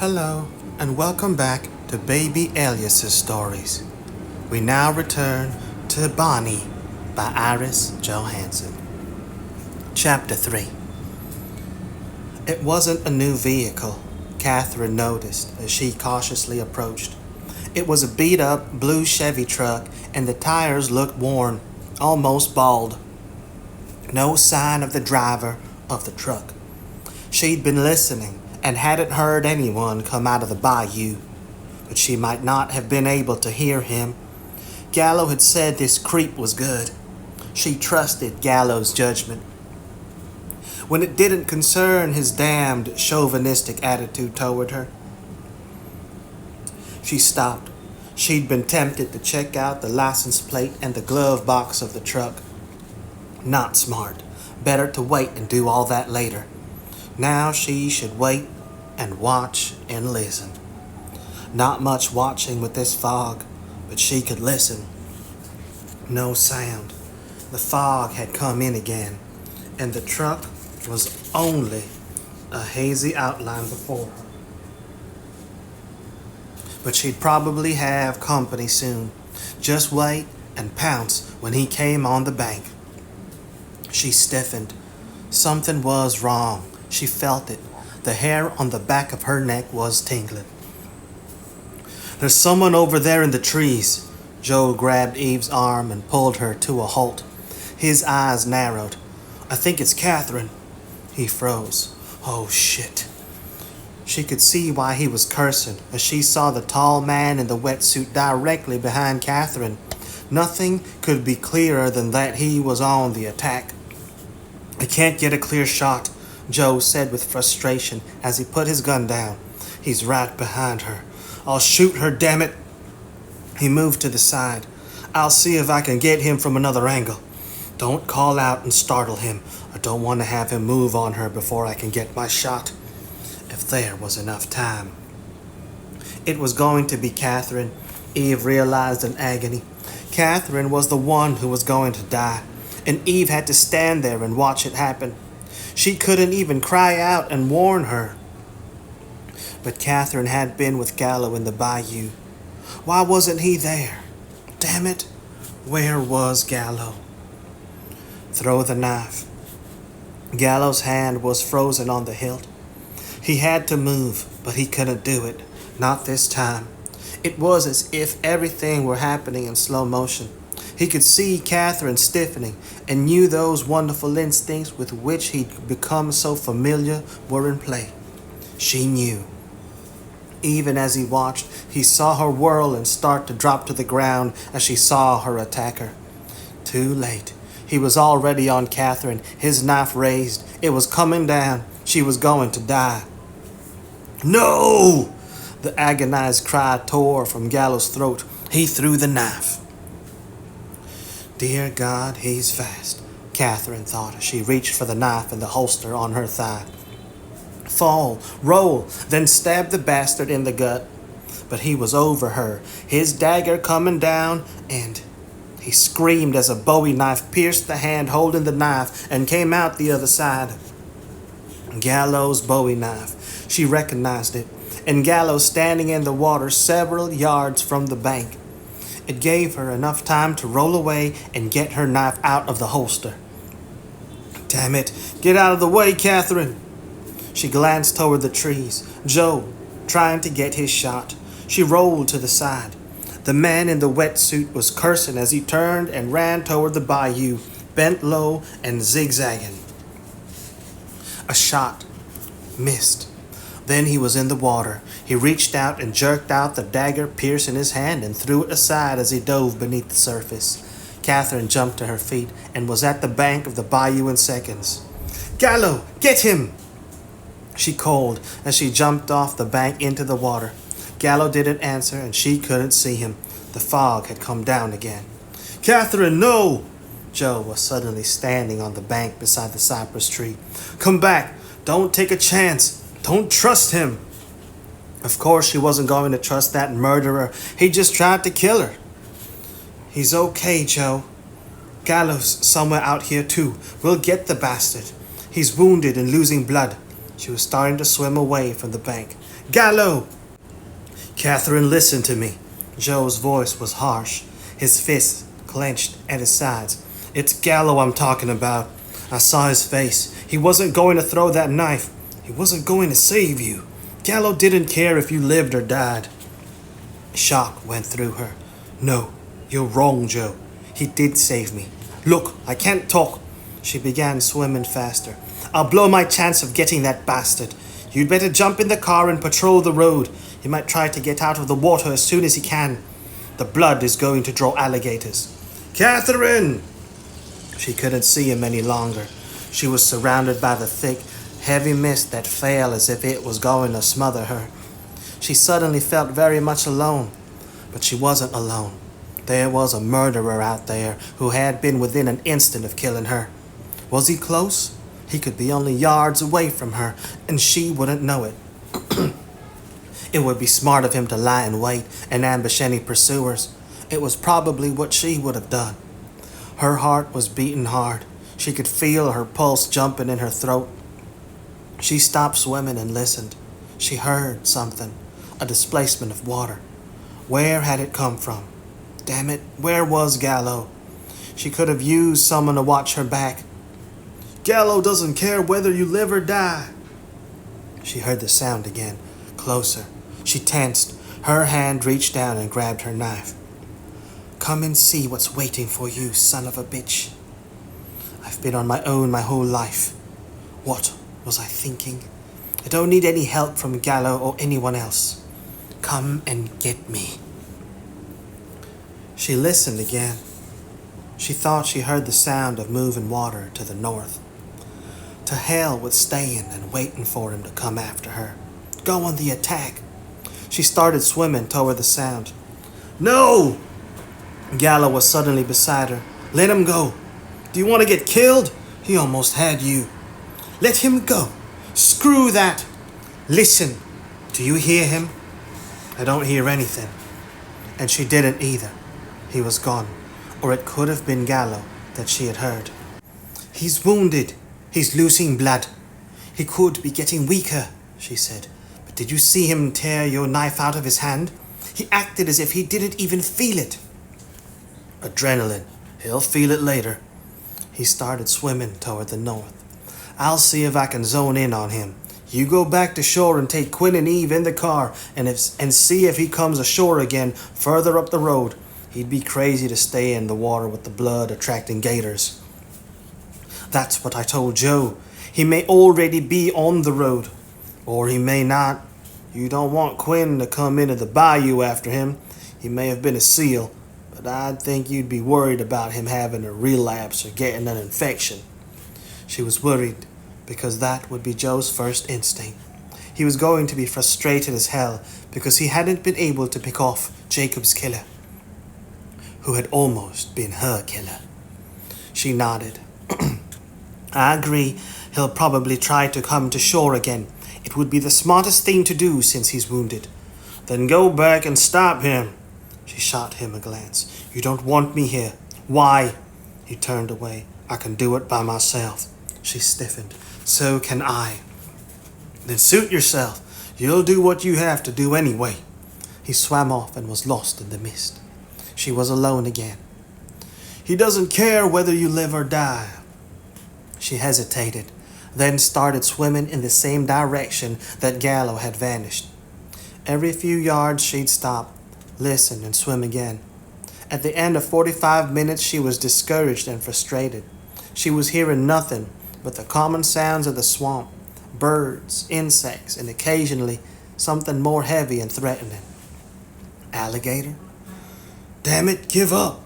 Hello, and welcome back to Baby Elias's stories. We now return to Bonnie by Iris Johansen. Chapter 3. It wasn't a new vehicle, Catherine noticed as she cautiously approached. It was a beat-up blue Chevy truck, and the tires looked worn, almost bald. No sign of the driver of the truck. She'd been listening and hadn't heard anyone come out of the bayou, but she might not have been able to hear him. Gallo had said this creep was good. She trusted Gallo's judgment. When it didn't concern his damned chauvinistic attitude toward her. She stopped. She'd been tempted to check out the license plate and the glove box of the truck. Not smart. Better to wait and do all that later. Now she should wait and watch and listen. Not much watching with this fog, but she could listen. No sound. The fog had come in again, and the truck was only a hazy outline before her. But she'd probably have company soon. Just wait and pounce when he came on the bank. She stiffened. Something was wrong. She felt it. The hair on the back of her neck was tingling. There's someone over there in the trees. Joe grabbed Eve's arm and pulled her to a halt. His eyes narrowed. I think it's Catherine. He froze. Oh, shit. She could see why he was cursing as she saw the tall man in the wetsuit directly behind Catherine. Nothing could be clearer than that he was on the attack. I can't get a clear shot, Joe said with frustration as he put his gun down. He's right behind her. I'll shoot her, damn it. He moved to the side. I'll see if I can get him from another angle. Don't call out and startle him. I don't want to have him move on her before I can get my shot. If there was enough time. It was going to be Catherine, Eve realized in agony. Catherine was the one who was going to die, and Eve had to stand there and watch it happen. She couldn't even cry out and warn her. But Catherine had been with Gallo in the bayou. Why wasn't he there? Damn it, where was Gallo? Throw the knife. Gallo's hand was frozen on the hilt. He had to move, but he couldn't do it. Not this time. It was as if everything were happening in slow motion. He could see Catherine stiffening and knew those wonderful instincts with which he'd become so familiar were in play. She knew. Even as he watched, he saw her whirl and start to drop to the ground as she saw her attacker. Too late. He was already on Catherine, his knife raised. It was coming down. She was going to die. No! The agonized cry tore from Gallo's throat. He threw the knife. Dear God, he's fast, Catherine thought as she reached for the knife in the holster on her thigh. Fall, roll, then stab the bastard in the gut. But he was over her, his dagger coming down, and he screamed as a Bowie knife pierced the hand holding the knife and came out the other side. Gallo's Bowie knife. She recognized it, and Gallo standing in the water several yards from the bank. It gave her enough time to roll away and get her knife out of the holster. Damn it, get out of the way, Catherine. She glanced toward the trees. Joe, trying to get his shot. She rolled to the side. The man in the wetsuit was cursing as he turned and ran toward the bayou, bent low and zigzagging. A shot. Missed. Then he was in the water. He reached out and jerked out the dagger pierced in his hand and threw it aside as he dove beneath the surface. Catherine jumped to her feet and was at the bank of the bayou in seconds. Gallo, get him! She called as she jumped off the bank into the water. Gallo didn't answer and she couldn't see him. The fog had come down again. Catherine, no! Joe was suddenly standing on the bank beside the cypress tree. Come back! Don't take a chance! Don't trust him! Of course she wasn't going to trust that murderer. He just tried to kill her. He's okay, Joe. Gallo's somewhere out here too. We'll get the bastard. He's wounded and losing blood. She was starting to swim away from the bank. Gallo! Catherine, listen to me. Joe's voice was harsh, his fists clenched at his sides. It's Gallo I'm talking about. I saw his face. He wasn't going to throw that knife. He wasn't going to save you. Gallo didn't care if you lived or died. Shock went through her. No, you're wrong, Joe. He did save me. Look, I can't talk. She began swimming faster. I'll blow my chance of getting that bastard. You'd better jump in the car and patrol the road. He might try to get out of the water as soon as he can. The blood is going to draw alligators. Catherine! She couldn't see him any longer. She was surrounded by the thick, heavy mist that fell as if it was going to smother her. She suddenly felt very much alone. But she wasn't alone. There was a murderer out there who had been within an instant of killing her. Was he close? He could be only yards away from her, and she wouldn't know it. It would be smart of him to lie in wait and ambush any pursuers. It was probably what she would have done. Her heart was beating hard. She could feel her pulse jumping in her throat. She stopped swimming and listened. She heard something, a displacement of water. Where had it come from? Damn it, where was Gallo? She could have used someone to watch her back. Gallo doesn't care whether you live or die. She heard the sound again, closer. She tensed. Her hand reached down and grabbed her knife. Come and see what's waiting for you, son of a bitch. I've been on my own my whole life. What was I thinking? I don't need any help from Gallo or anyone else. Come and get me. She listened again. She thought she heard the sound of moving water to the north. To hell with staying and waiting for him to come after her. Go on the attack. She started swimming toward the sound. No! Gallo was suddenly beside her. Let him go. Do you want to get killed? He almost had you. Let him go. Screw that. Listen. Do you hear him? I don't hear anything. And she didn't either. He was gone. Or it could have been Gallo that she had heard. He's wounded. He's losing blood. He could be getting weaker, she said. But did you see him tear your knife out of his hand? He acted as if he didn't even feel it. Adrenaline. He'll feel it later. He started swimming toward the north. I'll see if I can zone in on him. You go back to shore and take Quinn and Eve in the car and see if he comes ashore again further up the road. He'd be crazy to stay in the water with the blood attracting gators. That's what I told Joe. He may already be on the road. Or he may not. You don't want Quinn to come into the bayou after him. He may have been a seal, but I'd think you'd be worried about him having a relapse or getting an infection. She was worried because that would be Joe's first instinct. He was going to be frustrated as hell because he hadn't been able to pick off Jacob's killer, who had almost been her killer. She nodded. I agree. He'll probably try to come to shore again. It would be the smartest thing to do since he's wounded. Then go back and stop him. She shot him a glance. You don't want me here. Why? He turned away. I can do it by myself. She stiffened. So can I. Then suit yourself. You'll do what you have to do anyway. He swam off and was lost in the mist. She was alone again. He doesn't care whether you live or die. She hesitated, then started swimming in the same direction that Gallo had vanished. Every few yards she'd stop, listen, and swim again. At the end of 45 minutes, she was discouraged and frustrated. She was hearing nothing but the common sounds of the swamp, birds, insects, and occasionally something more heavy and threatening. Alligator? Damn it, give up!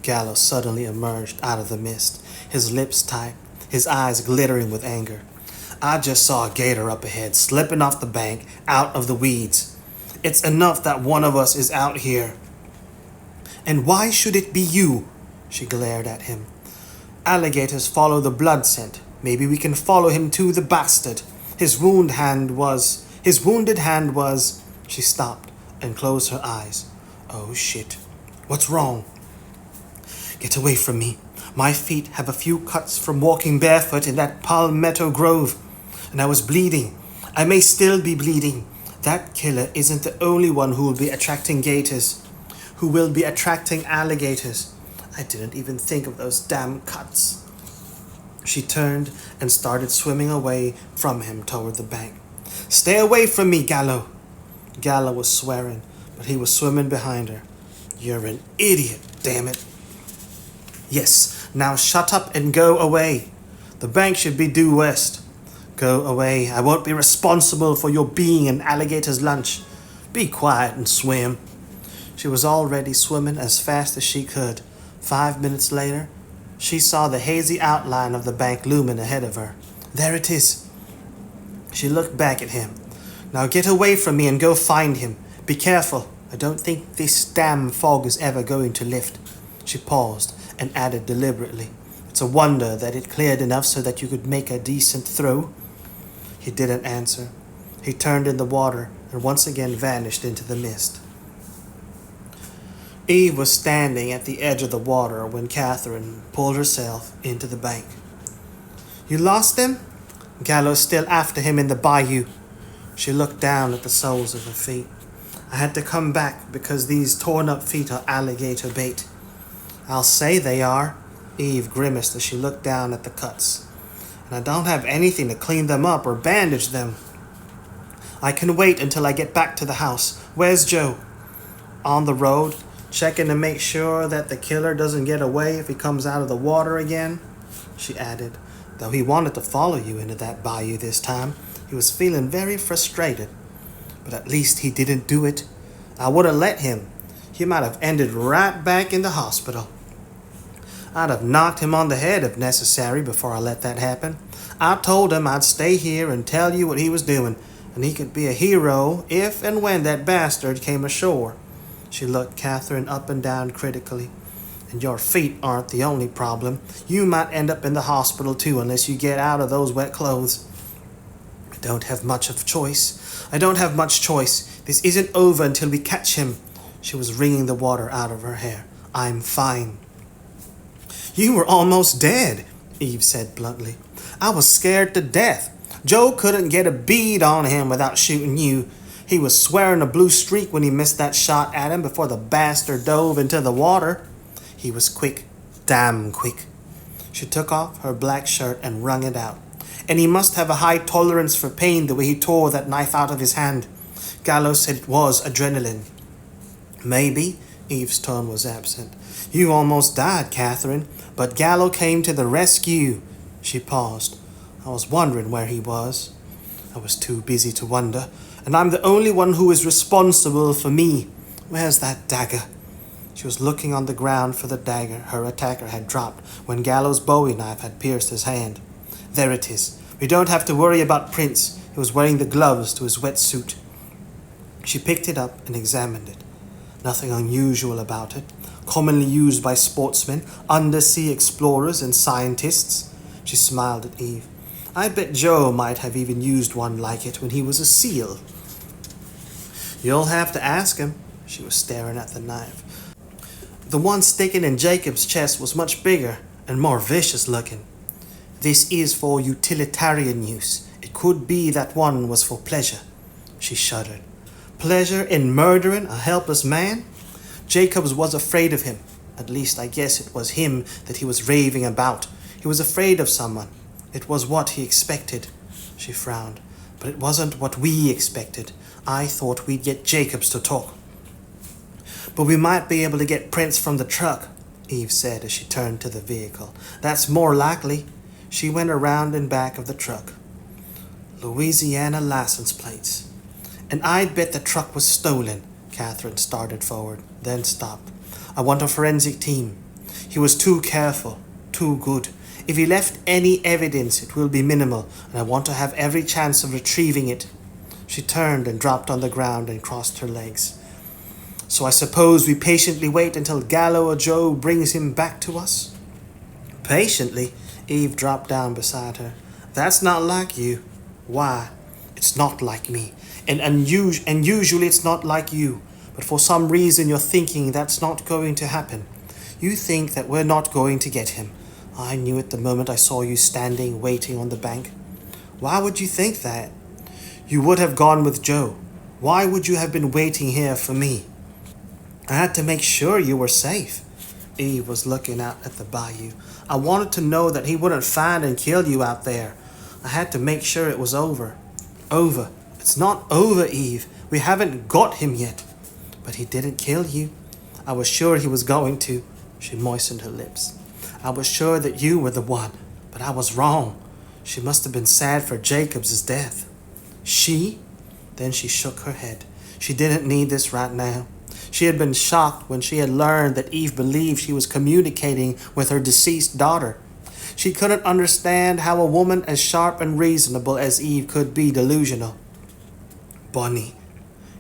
Gallo suddenly emerged out of the mist, his lips tight, his eyes glittering with anger. I just saw a gator up ahead, slipping off the bank, out of the weeds. It's enough that one of us is out here. And why should it be you? She glared at him. Alligators follow the blood scent. Maybe we can follow him to the bastard. His wounded hand was... She stopped and closed her eyes. Oh shit. What's wrong? Get away from me. My feet have a few cuts from walking barefoot in that palmetto grove. And I was bleeding. I may still be bleeding. That killer isn't the only one who will be attracting gators, who will be attracting alligators. I didn't even think of those damn cuts. She turned and started swimming away from him toward the bank. Stay away from me, Gallo! Gallo was swearing, but he was swimming behind her. You're an idiot, damn it. Yes, now shut up and go away. The bank should be due west. Go away. I won't be responsible for your being an alligator's lunch. Be quiet and swim. She was already swimming as fast as she could. 5 minutes later, she saw the hazy outline of the bank looming ahead of her. There it is. She looked back at him. Now get away from me and go find him. Be careful. I don't think this damn fog is ever going to lift. She paused and added deliberately, It's a wonder that it cleared enough so that you could make a decent throw. He didn't answer. He turned in the water and once again vanished into the mist. Eve was standing at the edge of the water when Catherine pulled herself into the bank. You lost him? Gallo's still after him in the bayou. She looked down at the soles of her feet. I had to come back because these torn-up feet are alligator bait. I'll say they are. Eve grimaced as she looked down at the cuts. And I don't have anything to clean them up or bandage them. I can wait until I get back to the house. Where's Joe? On the road, checking to make sure that the killer doesn't get away if he comes out of the water again, she added. Though he wanted to follow you into that bayou this time, he was feeling very frustrated. But at least he didn't do it. I would have let him. He might have ended right back in the hospital. I'd have knocked him on the head if necessary before I let that happen. I told him I'd stay here and tell you what he was doing, and he could be a hero if and when that bastard came ashore. She looked Catherine up and down critically. And your feet aren't the only problem. You might end up in the hospital too unless you get out of those wet clothes. I don't have much choice. This isn't over until we catch him. She was wringing the water out of her hair. I'm fine. You were almost dead, Eve said bluntly. I was scared to death. Joe couldn't get a bead on him without shooting you. He was swearing a blue streak when he missed that shot at him before the bastard dove into the water. He was quick, damn quick. She took off her black shirt and wrung it out. And he must have a high tolerance for pain the way he tore that knife out of his hand. Gallo said it was adrenaline. Maybe, Eve's tone was absent. You almost died, Catherine, but Gallo came to the rescue. She paused. I was wondering where he was. I was too busy to wonder, and I'm the only one who is responsible for me. Where's that dagger? She was looking on the ground for the dagger her attacker had dropped when Gallo's bowie knife had pierced his hand. There it is. We don't have to worry about Prince. He was wearing the gloves to his wetsuit. She picked it up and examined it. Nothing unusual about it. Commonly used by sportsmen, undersea explorers, and scientists. She smiled at Eve. I bet Joe might have even used one like it when he was a SEAL. You'll have to ask him. She was staring at the knife. The one sticking in Jacob's chest was much bigger and more vicious looking. This is for utilitarian use. It could be that one was for pleasure. She shuddered. Pleasure in murdering a helpless man? Jacobs was afraid of him. At least I guess it was him that he was raving about. He was afraid of someone. It was what he expected. She frowned. But it wasn't what we expected. I thought we'd get Jacobs to talk. But we might be able to get Prince from the truck, Eve said as she turned to the vehicle. That's more likely. She went around and back of the truck. Louisiana license plates. And I'd bet the truck was stolen. Catherine started forward, then stopped. I want a forensic team. He was too careful, too good. If he left any evidence, it will be minimal, and I want to have every chance of retrieving it. She turned and dropped on the ground and crossed her legs. So I suppose we patiently wait until Gallo or Joe brings him back to us? Patiently? Eve dropped down beside her. That's not like you. Why? It's not like me. And usually it's not like you. But for some reason you're thinking that's not going to happen. You think that we're not going to get him. I knew it the moment I saw you standing, waiting on the bank. Why would you think that? You would have gone with Joe. Why would you have been waiting here for me? I had to make sure you were safe. Eve was looking out at the bayou. I wanted to know that he wouldn't find and kill you out there. I had to make sure it was over. Over. It's not over, Eve. We haven't got him yet. But he didn't kill you. I was sure he was going to. She moistened her lips. I was sure that you were the one, but I was wrong. She must have been sad for Jacob's death. She? Then she shook her head. She didn't need this right now. She had been shocked when she had learned that Eve believed she was communicating with her deceased daughter. She couldn't understand how a woman as sharp and reasonable as Eve could be delusional. Bonnie.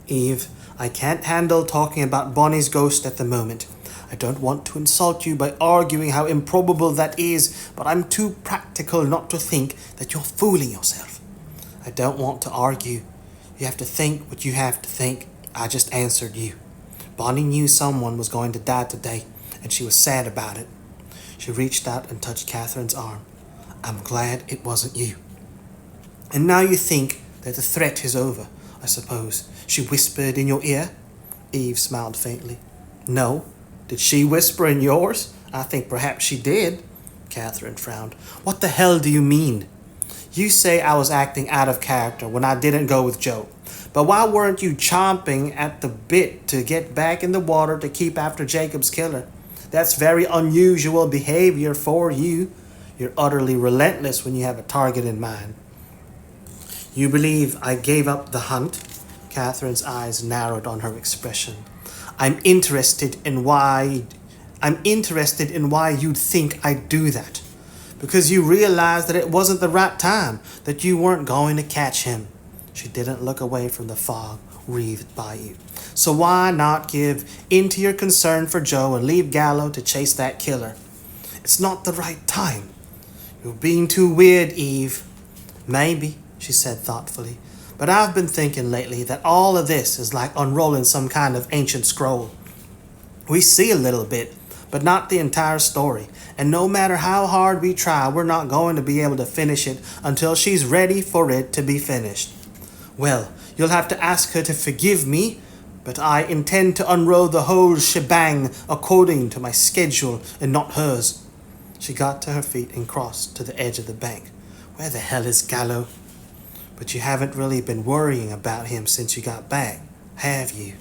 Eve, I can't handle talking about Bonnie's ghost at the moment. I don't want to insult you by arguing how improbable that is, but I'm too practical not to think that you're fooling yourself. I don't want to argue. You have to think what you have to think. I just answered you. Bonnie knew someone was going to die today, and she was sad about it. She reached out and touched Catherine's arm. I'm glad it wasn't you. And now you think that the threat is over, I suppose. She whispered in your ear? Eve smiled faintly. No. Did she whisper in yours? I think perhaps she did. Catherine frowned. What the hell do you mean? You say I was acting out of character when I didn't go with Joe. But why weren't you chomping at the bit to get back in the water to keep after Jacob's killer? That's very unusual behavior for you. You're utterly relentless when you have a target in mind. You believe I gave up the hunt? Catherine's eyes narrowed on her expression. I'm interested in why you'd think I'd do that. Because you realized that it wasn't the right time, that you weren't going to catch him. She didn't look away from the fog wreathed by you. So why not give in to your concern for Joe and leave Gallo to chase that killer? It's not the right time. You're being too weird, Eve. Maybe, she said thoughtfully. But I've been thinking lately that all of this is like unrolling some kind of ancient scroll. We see a little bit, but not the entire story. And no matter how hard we try, we're not going to be able to finish it until she's ready for it to be finished. Well, you'll have to ask her to forgive me, but I intend to unroll the whole shebang according to my schedule and not hers. She got to her feet and crossed to the edge of the bank. Where the hell is Gallo? But you haven't really been worrying about him since you got back, have you?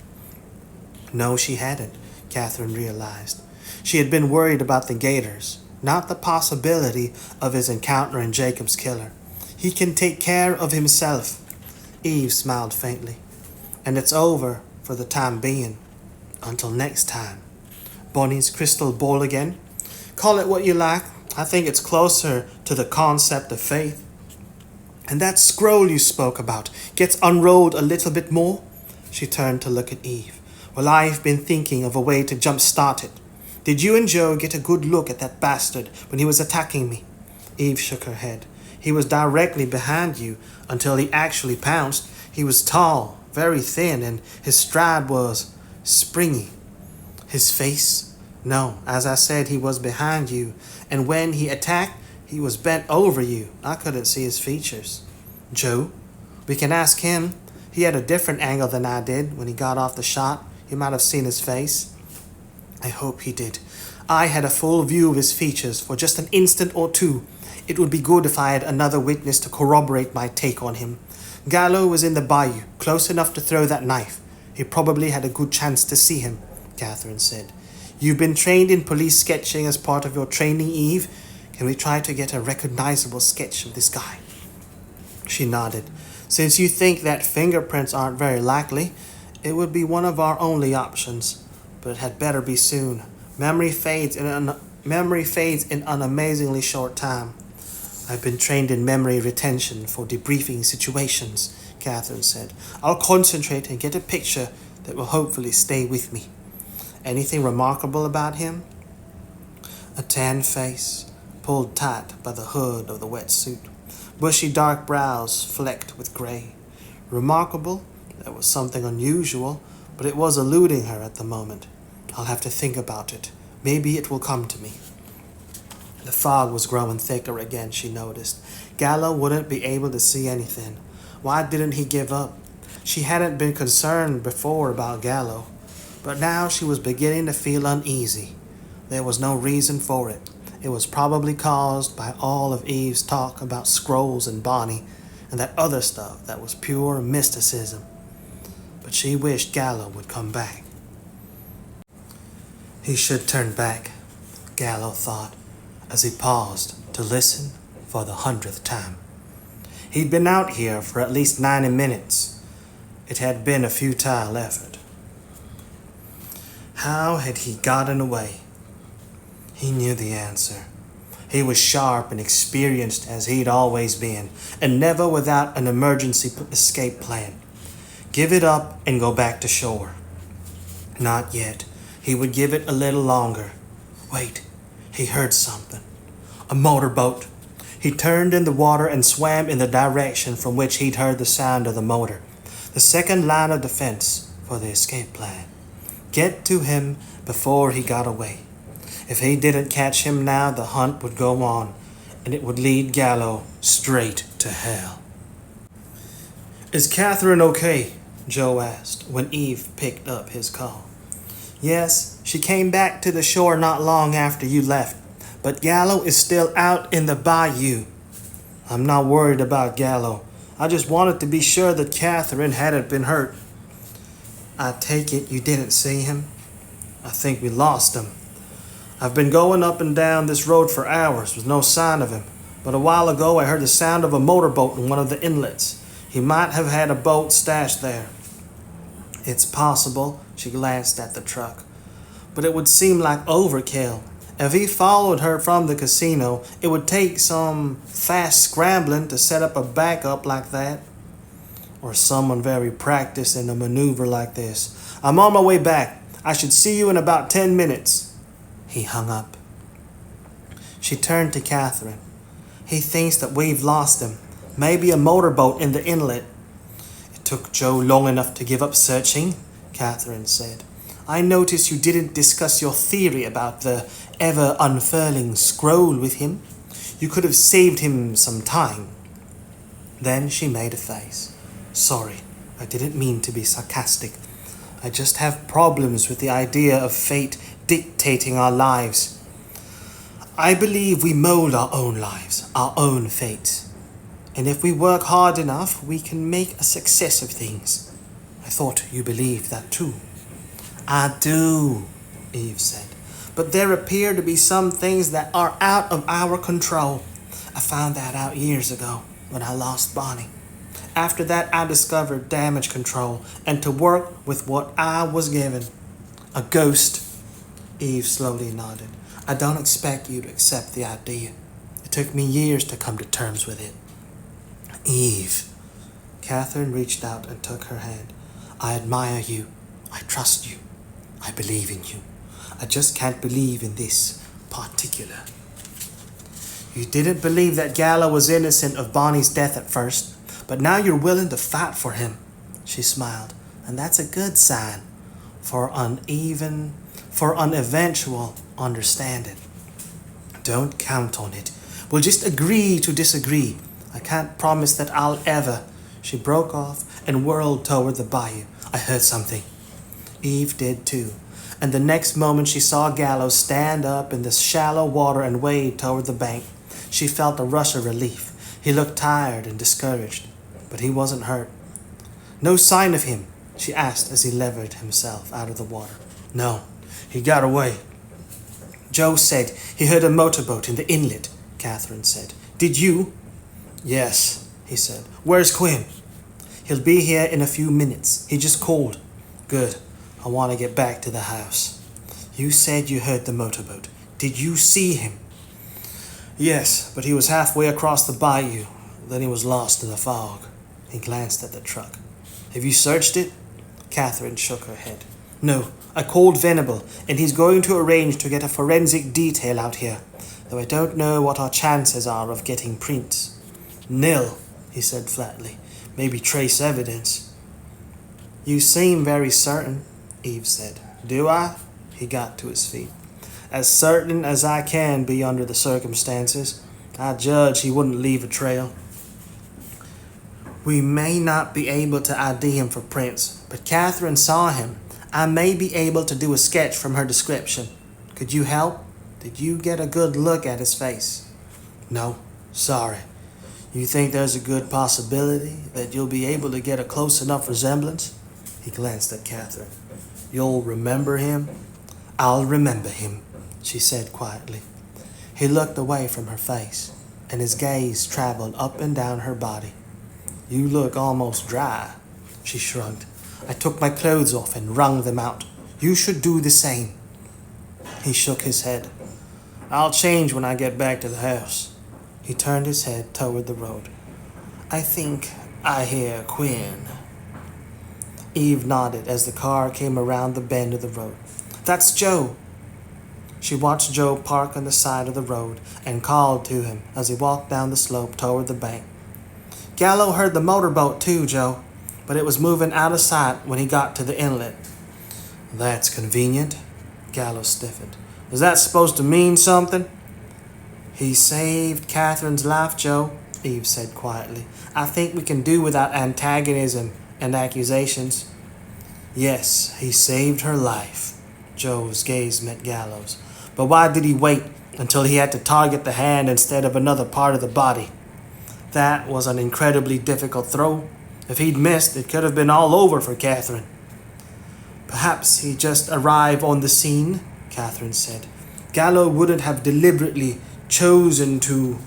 No, she hadn't, Catherine realized. She had been worried about the gators, not the possibility of his encountering Jacob's killer. He can take care of himself. Eve smiled faintly. And it's over for the time being. Until next time. Bonnie's crystal ball again? Call it what you like. I think it's closer to the concept of faith. And that scroll you spoke about gets unrolled a little bit more? She turned to look at Eve. Well, I've been thinking of a way to jumpstart it. Did you and Joe get a good look at that bastard when he was attacking me? Eve shook her head. He was directly behind you until he actually pounced. He was tall, very thin, and his stride was springy. His face? No, as I said, he was behind you. And when he attacked, he was bent over you. I couldn't see his features. Joe? We can ask him. He had a different angle than I did when he got off the shot. You might have seen his face. I hope he did. I had a full view of his features for just an instant or two. It would be good if I had another witness to corroborate my take on him. Gallo was in the bayou, close enough to throw that knife. He probably had a good chance to see him, Catherine said. You've been trained in police sketching as part of your training, Eve. Can we try to get a recognizable sketch of this guy? She nodded. Since you think that fingerprints aren't very likely, it would be one of our only options. But it had better be soon. Memory fades in an amazingly short time. I've been trained in memory retention for debriefing situations, Catherine said. I'll concentrate and get a picture that will hopefully stay with me. Anything remarkable about him? A tan face, pulled tight by the hood of the wetsuit. Bushy dark brows flecked with gray. Remarkable? There was something unusual, but it was eluding her at the moment. I'll have to think about it. Maybe it will come to me. The fog was growing thicker again, she noticed. Gallo wouldn't be able to see anything. Why didn't he give up? She hadn't been concerned before about Gallo, but now she was beginning to feel uneasy. There was no reason for it. It was probably caused by all of Eve's talk about scrolls and Bonnie and that other stuff that was pure mysticism. But she wished Gallo would come back. He should turn back, Gallo thought, as he paused to listen for the 100th time. He'd been out here for at least 90 minutes. It had been a futile effort. How had he gotten away? He knew the answer. He was sharp and experienced as he'd always been, and never without an emergency escape plan. Give it up and go back to shore. Not yet. He would give it a little longer. Wait, he heard something. A motorboat. He turned in the water and swam in the direction from which he'd heard the sound of the motor. The second line of defense for the escape plan. Get to him before he got away. If he didn't catch him now, the hunt would go on, and it would lead Gallo straight to hell. "Is Catherine okay?" Joe asked when Eve picked up his call. "Yes, she came back to the shore not long after you left, but Gallo is still out in the bayou." "I'm not worried about Gallo. I just wanted to be sure that Catherine hadn't been hurt." "I take it you didn't see him?" "I think we lost him. I've been going up and down this road for hours with no sign of him, but a while ago I heard the sound of a motorboat in one of the inlets. He might have had a boat stashed there." "It's possible," she glanced at the truck, "but it would seem like overkill. If he followed her from the casino, it would take some fast scrambling to set up a backup like that. Or someone very practiced in a maneuver like this. I'm on my way back. I should see you in about 10 minutes. He hung up. She turned to Catherine. "He thinks that we've lost him. Maybe a motorboat in the inlet." "It took Joe long enough to give up searching," Catherine said. "I noticed you didn't discuss your theory about the ever-unfurling scroll with him. You could have saved him some time." Then she made a face. "Sorry, I didn't mean to be sarcastic. I just have problems with the idea of fate dictating our lives. I believe we mold our own lives, our own fate. And if we work hard enough, we can make a success of things. I thought you believed that too." "I do," Eve said. "But there appear to be some things that are out of our control. I found that out years ago when I lost Bonnie. After that, I discovered damage control and to work with what I was given. A ghost." Eve slowly nodded. "I don't expect you to accept the idea. It took me years to come to terms with it." "Eve." Catherine reached out and took her hand. "I admire you. I trust you. I believe in you. I just can't believe in this particular." "You didn't believe that Gallo was innocent of Bonnie's death at first, but now you're willing to fight for him." She smiled. "And that's a good sign for an eventual understanding." "Don't count on it. We'll just agree to disagree. I can't promise that I'll ever." She broke off and whirled toward the bayou. "I heard something." Eve did too, and the next moment she saw Gallo stand up in the shallow water and wade toward the bank. She felt a rush of relief. He looked tired and discouraged, but he wasn't hurt. "No sign of him?" she asked as he levered himself out of the water. "No, he got away." "Joe said he heard a motorboat in the inlet," Catherine said. "Did you?" "Yes," he said. "Where's Quinn?" "He'll be here in a few minutes. He just called." "Good. I want to get back to the house." "You said you heard the motorboat. Did you see him?" "Yes, but he was halfway across the bayou. Then he was lost in the fog." He glanced at the truck. "Have you searched it?" Catherine shook her head. "No, I called Venable, and he's going to arrange to get a forensic detail out here, though I don't know what our chances are of getting prints." "Nil," he said flatly. "Maybe trace evidence." "You seem very certain," Eve said. "Do I?" He got to his feet. "As certain as I can be under the circumstances. I judge he wouldn't leave a trail." We may not be able to ID him for prints, but Catherine saw him. I may be able to do a sketch from her description. Could you help? Did you get a good look at his face? No, sorry. You think there's a good possibility that you'll be able to get a close enough resemblance? He glanced at Catherine. You'll remember him? I'll remember him, she said quietly. He looked away from her face, and his gaze traveled up and down her body. You look almost dry, she shrugged. I took my clothes off and wrung them out. You should do the same. He shook his head. I'll change when I get back to the house. He turned his head toward the road. I think I hear Quinn. Eve nodded as the car came around the bend of the road. That's Joe. She watched Joe park on the side of the road and called to him as he walked down the slope toward the bank. Gallo heard the motorboat too, Joe, but it was moving out of sight when he got to the inlet. That's convenient. Gallo stiffened. Is that supposed to mean something? He saved Catherine's life, Joe, Eve said quietly. I think we can do without antagonism and accusations. Yes, he saved her life. Joe's gaze met Gallo's. But why did he wait until he had to target the hand instead of another part of the body? That was an incredibly difficult throw. If he'd missed, it could have been all over for Catherine. Perhaps he just arrived on the scene, Catherine said. Gallo wouldn't have deliberately chosen to.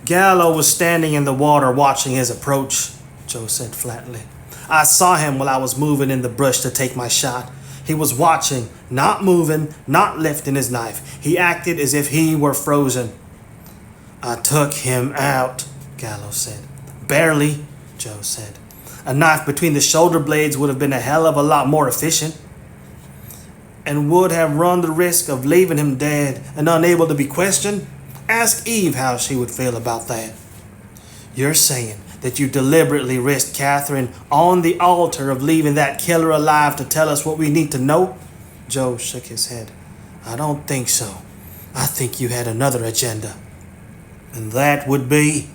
Gallo was standing in the water watching his approach, Joe said flatly. I saw him while I was moving in the brush to take my shot. He was watching, not moving, not lifting his knife. He acted as if he were frozen. I took him out, Gallo said. Barely, Joe said. A knife between the shoulder blades would have been a hell of a lot more efficient, and would have run the risk of leaving him dead and unable to be questioned. Ask Eve how she would feel about that. You're saying that you deliberately risked Catherine on the altar of leaving that killer alive to tell us what we need to know? Joe shook his head. I don't think so. I think you had another agenda. And that would be?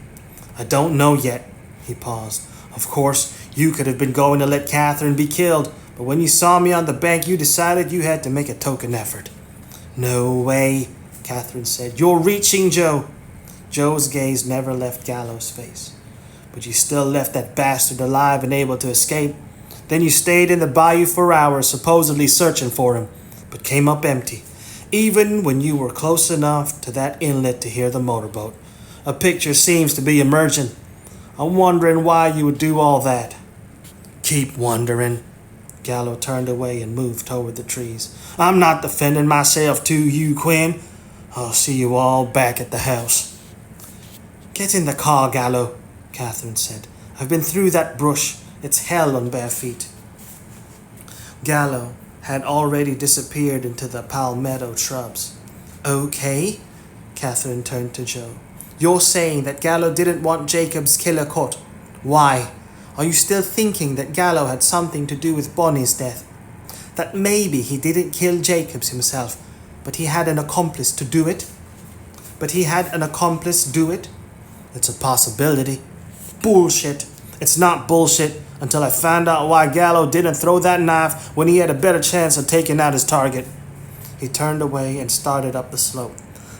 I don't know yet. He paused. Of course, you could have been going to let Catherine be killed, but when you saw me on the bank, you decided you had to make a token effort. No way, Catherine said. You're reaching, Joe. Joe's gaze never left Gallo's face. But you still left that bastard alive and able to escape. Then you stayed in the bayou for hours, supposedly searching for him, but came up empty, even when you were close enough to that inlet to hear the motorboat. A picture seems to be emerging. I'm wondering why you would do all that. Keep wondering. Gallo turned away and moved toward the trees. I'm not defending myself to you, Quinn. I'll see you all back at the house. Get in the car, Gallo, Catherine said. I've been through that brush. It's hell on bare feet. Gallo had already disappeared into the palmetto shrubs. Okay, Catherine turned to Joe. You're saying that Gallo didn't want Jacob's killer caught. Why? Are you still thinking that Gallo had something to do with Bonnie's death? That maybe he didn't kill Jacobs himself, but he had an accomplice to do it? It's a possibility. Bullshit. It's not bullshit until I found out why Gallo didn't throw that knife when he had a better chance of taking out his target. He turned away and started up the slope.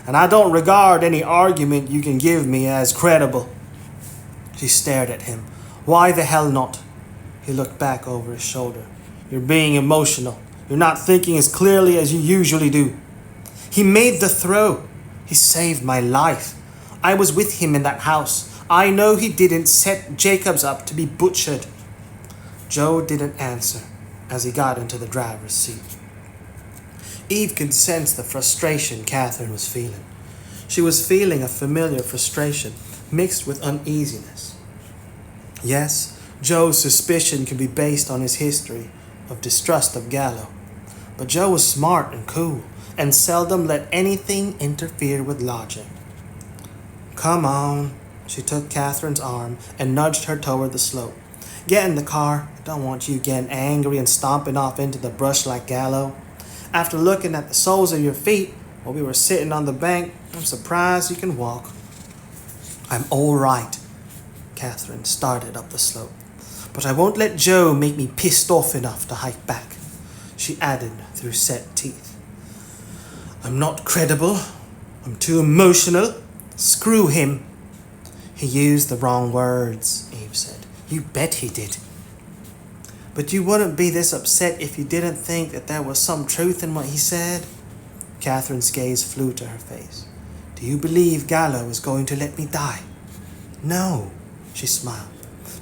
And I don't regard any argument you can give me as credible. She stared at him. Why the hell not? He looked back over his shoulder. You're being emotional. You're not thinking as clearly as you usually do. He made the throw. He saved my life. I was with him in that house. I know he didn't set Jacobs up to be butchered. Joe didn't answer as he got into the driver's seat. Eve could sense the frustration Catherine was feeling. She was feeling a familiar frustration mixed with uneasiness. Yes, Joe's suspicion could be based on his history of distrust of Gallo, but Joe was smart and cool and seldom let anything interfere with logic. Come on, she took Catherine's arm and nudged her toward the slope. Get in the car. I don't want you getting angry and stomping off into the brush like Gallo. After looking at the soles of your feet while we were sitting on the bank, I'm surprised you can walk. I'm all right. Catherine started up the slope. "But I won't let Joe make me pissed off enough to hike back," she added through set teeth. "I'm not credible. I'm too emotional. Screw him." "He used the wrong words," Eve said. "You bet he did." "But you wouldn't be this upset if you didn't think that there was some truth in what he said." Catherine's gaze flew to her face. "Do you believe Gallo is going to let me die?" "No," she smiled.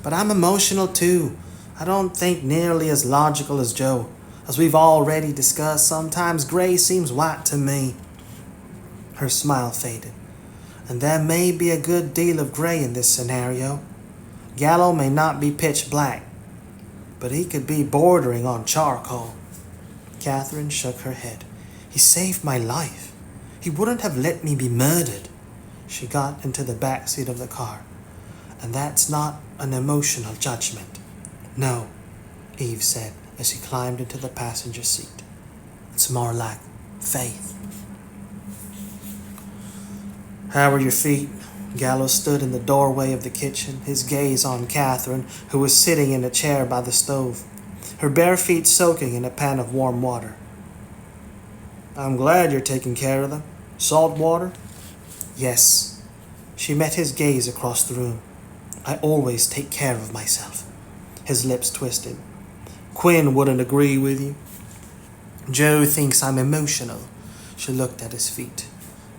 "But I'm emotional too. I don't think nearly as logical as Joe. As we've already discussed, sometimes gray seems white to me." Her smile faded. "And there may be a good deal of gray in this scenario. Gallo may not be pitch black, but he could be bordering on charcoal." Catherine shook her head. "He saved my life. He wouldn't have let me be murdered." She got into the back seat of the car. "And that's not an emotional judgment." "No," Eve said as she climbed into the passenger seat. "It's more like faith." "How are your feet?" Gallo stood in the doorway of the kitchen, his gaze on Catherine, who was sitting in a chair by the stove, her bare feet soaking in a pan of warm water. "I'm glad you're taking care of them. Salt water?" "Yes." She met his gaze across the room. "I always take care of myself." His lips twisted. "Quinn wouldn't agree with you." "Joe thinks I'm emotional." She looked at his feet,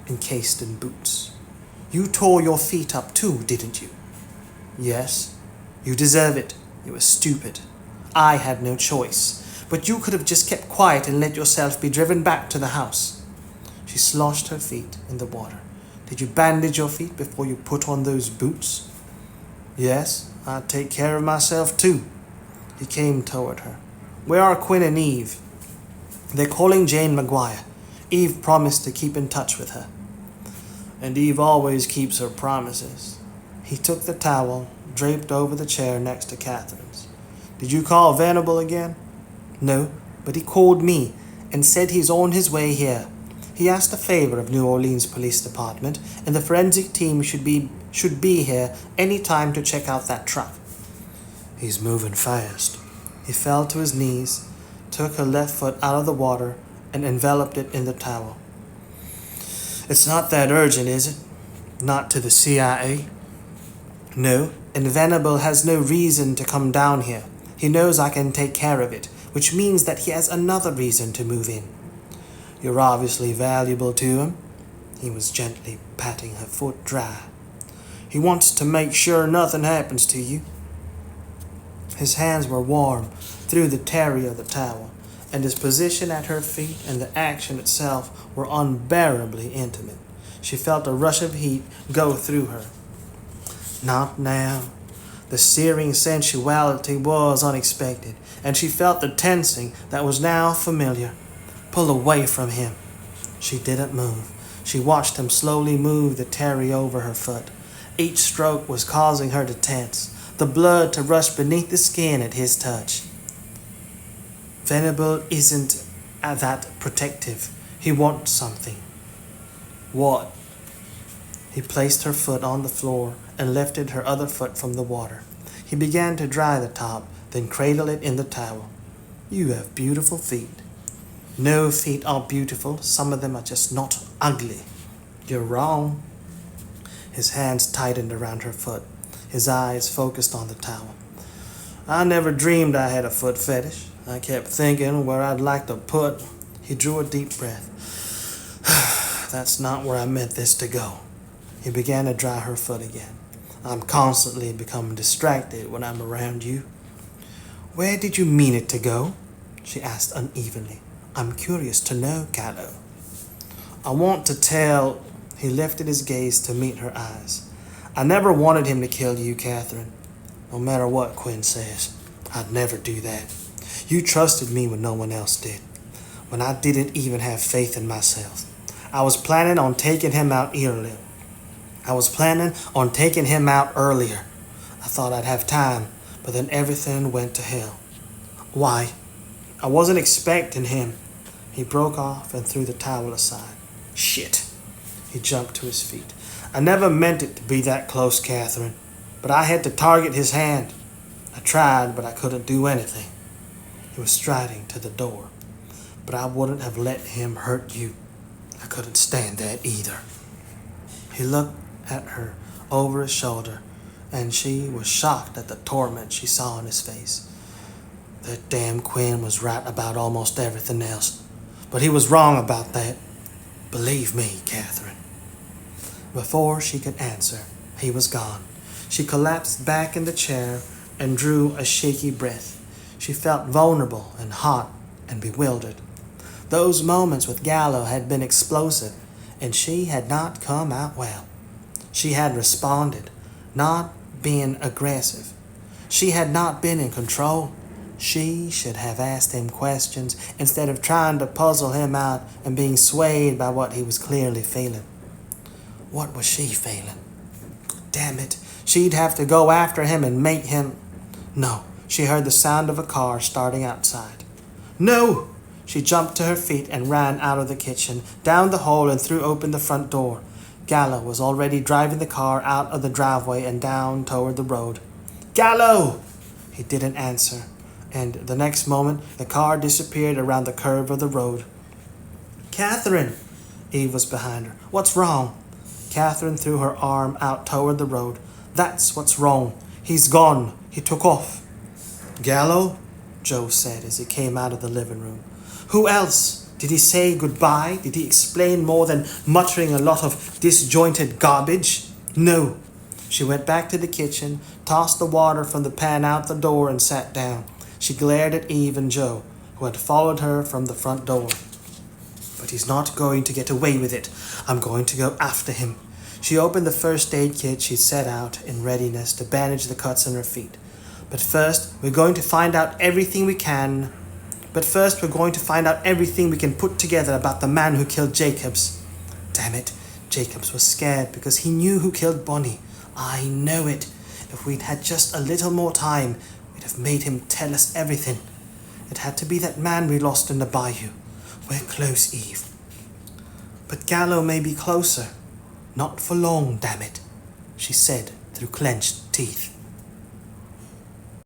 encased in boots. "You tore your feet up too, didn't you?" "Yes." "You deserve it. You were stupid. I had no choice. But you could have just kept quiet and let yourself be driven back to the house." She sloshed her feet in the water. "Did you bandage your feet before you put on those boots?" "Yes, I take care of myself too." He came toward her. "Where are Quinn and Eve?" "They're calling Jane McGuire. Eve promised to keep in touch with her." "And Eve always keeps her promises." He took the towel draped over the chair next to Catherine's. "Did you call Venable again?" "No, but he called me and said he's on his way here. He asked a favor of New Orleans Police Department, and the forensic team should be here any time to check out that truck." "He's moving fast." He fell to his knees, took her left foot out of the water, and enveloped it in the towel. "It's not that urgent, is it? Not to the CIA?" "No, and Venable has no reason to come down here. He knows I can take care of it, which means that he has another reason to move in." "You're obviously valuable to him." He was gently patting her foot dry. "He wants to make sure nothing happens to you." His hands were warm through the terry of the towel, and his position at her feet and the action itself were unbearably intimate. She felt a rush of heat go through her. Not now. The searing sensuality was unexpected, and she felt the tensing that was now familiar. Pull away from him. She didn't move. She watched him slowly move the terry over her foot. Each stroke was causing her to tense, the blood to rush beneath the skin at his touch. Venable isn't that protective. He wants something. "What?" He placed her foot on the floor and lifted her other foot from the water. He began to dry the top, then cradle it in the towel. "You have beautiful feet." "No feet are beautiful. Some of them are just not ugly." "You're wrong." His hands tightened around her foot. His eyes focused on the towel. "I never dreamed I had a foot fetish. I kept thinking where I'd like to put..." He drew a deep breath. "That's not where I meant this to go." He began to dry her foot again. "I'm constantly becoming distracted when I'm around you." "Where did you mean it to go?" she asked unevenly. "I'm curious to know, Gallo." "I want to tell..." He lifted his gaze to meet her eyes. "I never wanted him to kill you, Catherine. No matter what Quinn says, I'd never do that. You trusted me when no one else did, when I didn't even have faith in myself. I was planning on taking him out earlier. I thought I'd have time, but then everything went to hell. Why? I wasn't expecting him." He broke off and threw the towel aside. "Shit." He jumped to his feet. "I never meant it to be that close, Catherine, but I had to target his hand. I tried, but I couldn't do anything. He was striding to the door, but I wouldn't have let him hurt you. I couldn't stand that either. He looked at her over his shoulder, and she was shocked at the torment she saw in his face. That damn Quinn was right about almost everything else, but he was wrong about that. Believe me, Catherine. Before she could answer, he was gone. She collapsed back in the chair and drew a shaky breath. She felt vulnerable and hot and bewildered. Those moments with Gallo had been explosive, and she had not come out well. She had responded, not been aggressive. She had not been in control. She should have asked him questions instead of trying to puzzle him out and being swayed by what he was clearly feeling. What was she feeling? Damn it, she'd have to go after him and make him... No, she heard the sound of a car starting outside. No! She jumped to her feet and ran out of the kitchen, down the hall and threw open the front door. Gallo was already driving the car out of the driveway and down toward the road. Gallo! He didn't answer, and the next moment the car disappeared around the curve of the road. Catherine! Eve was behind her. What's wrong? Catherine threw her arm out toward the road. That's what's wrong. He's gone. He took off. Gallo? Joe said as he came out of the living room. Who else? Did he say goodbye? Did he explain more than muttering a lot of disjointed garbage? No. She went back to the kitchen, tossed the water from the pan out the door, and sat down. She glared at Eve and Joe, who had followed her from the front door. But he's not going to get away with it. I'm going to go after him. She opened the first aid kit she'd set out in readiness to bandage the cuts on her feet. But first, we're going to find out everything we can put together about the man who killed Jacobs. Damn it, Jacobs was scared because he knew who killed Bonnie. I know it. If we'd had just a little more time, we'd have made him tell us everything. It had to be that man we lost in the bayou. We're close, Eve. But Gallo may be closer. Not for long, damn it, she said through clenched teeth.